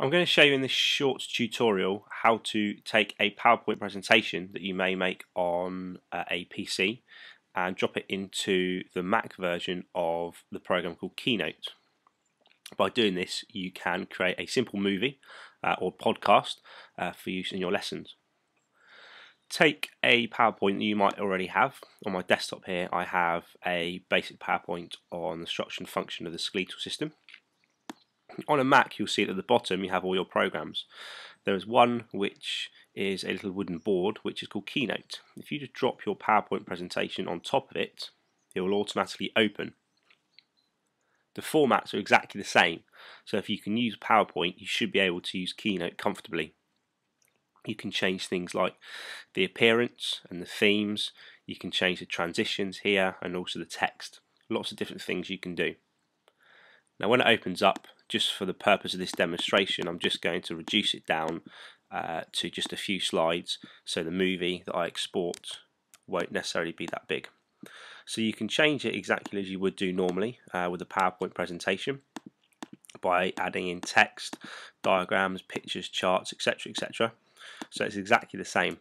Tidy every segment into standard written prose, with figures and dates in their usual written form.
I'm going to show you in this short tutorial how to take a PowerPoint presentation that you may make on a PC and drop it into the Mac version of the program called Keynote. By doing this, you can create a simple movie or podcast for use in your lessons. Take a PowerPoint that you might already have. On my desktop here, I have a basic PowerPoint on the structure and function of the skeletal system. On a Mac, you'll see that at the bottom you have all your programs. There is one which is a little wooden board which is called Keynote. If you just drop your PowerPoint presentation on top of it, it will automatically open. The formats are exactly the same, so if you can use PowerPoint, you should be able to use Keynote comfortably. You can change things like the appearance and the themes. You can change the transitions here and also the text. Lots of different things you can do. Now when it opens up, just for the purpose of this demonstration, I'm just going to reduce it down to just a few slides, so the movie that I export won't necessarily be that big. So you can change it exactly as you would do normally with a PowerPoint presentation by adding in text, diagrams, pictures, charts, etc., etc. So it's exactly the same.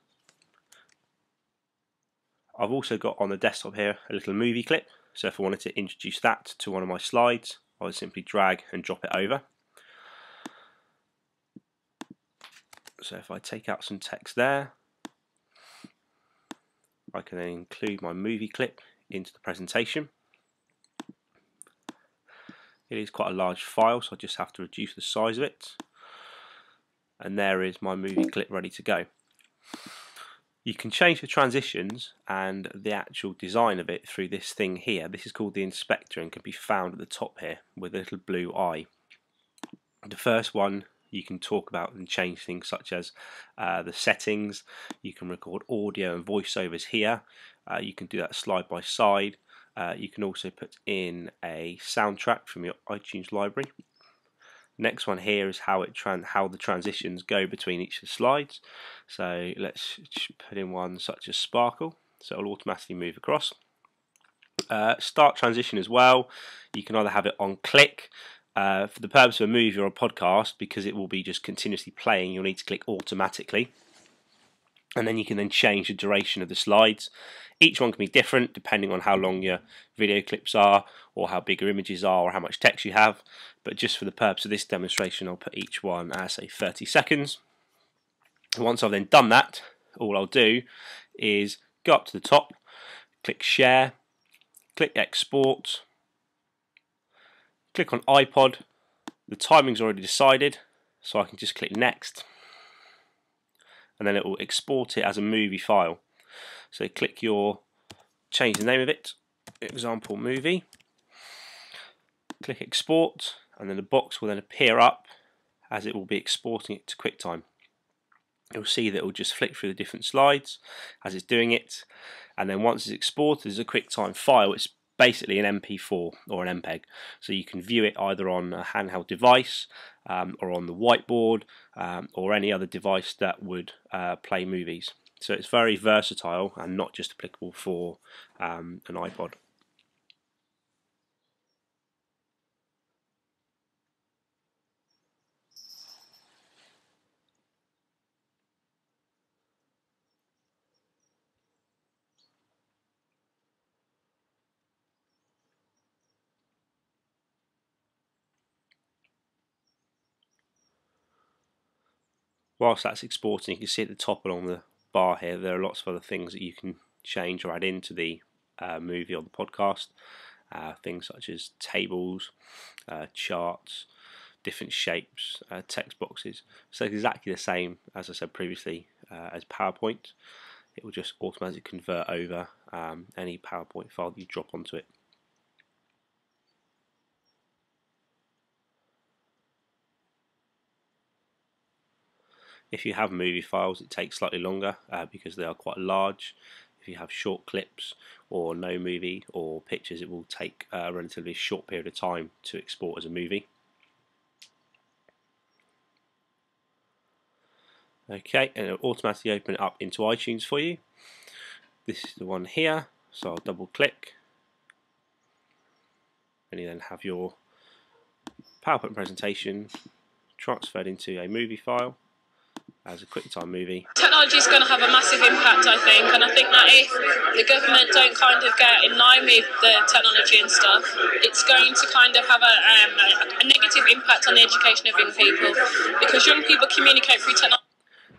I've also got on the desktop here a little movie clip, so if I wanted to introduce that to one of my slides, I would simply drag and drop it over. So if I take out some text there, I can then include my movie clip into the presentation. It is quite a large file, so I just have to reduce the size of it. And there is my movie clip ready to go. You can change the transitions and the actual design of it through this thing here. This is called the inspector and can be found at the top here with a little blue eye. The first one you can talk about and change things such as the settings. You can record audio and voiceovers here. You can do that slide by side. You can also put in a soundtrack from your iTunes library. Next one here is how the transitions go between each of the slides. So let's put in one such as sparkle, so it'll automatically move across. Start transition as well. You can either have it on click. For the purpose of a movie or a podcast, because it will be just continuously playing, you'll need to click automatically. And then you can then change the duration of the slides. Each one can be different depending on how long your video clips are, or how big your images are, or how much text you have. But just for the purpose of this demonstration, I'll put each one as say 30 seconds. Once I've then done that, all I'll do is go up to the top, click share, click export, click on iPod. The timing's already decided, so I can just click next. And then it will export it as a movie file. So change the name of it, example movie, click export, and then the box will then appear up as it will be exporting it to QuickTime. You'll see that it will just flick through the different slides as it's doing it, and then once it's exported as a QuickTime file, it's basically an MP4 or an MPEG, so you can view it either on a handheld device or on the whiteboard or any other device that would play movies. So it's very versatile and not just applicable for an iPod. Whilst that's exporting, you can see at the top along the bar here there are lots of other things that you can change or add into the movie or the podcast. Things such as tables, charts, different shapes, text boxes. So it's exactly the same as I said previously as PowerPoint. It will just automatically convert over any PowerPoint file that you drop onto it. If you have movie files, it takes slightly longer because they are quite large. If you have short clips or no movie or pictures, it will take a relatively short period of time to export as a movie. Okay, and it'll automatically open it up into iTunes for you. This is the one here, so I'll double click, and you then have your PowerPoint presentation transferred into a movie file as a QuickTime movie. Technology is going to have a massive impact, I think, and I think that if the government don't kind of get in line with the technology and stuff, it's going to kind of have a negative impact on the education of young people, because young people communicate through technology.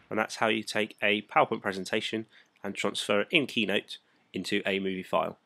And that's how you take a PowerPoint presentation and transfer it in Keynote into a movie file.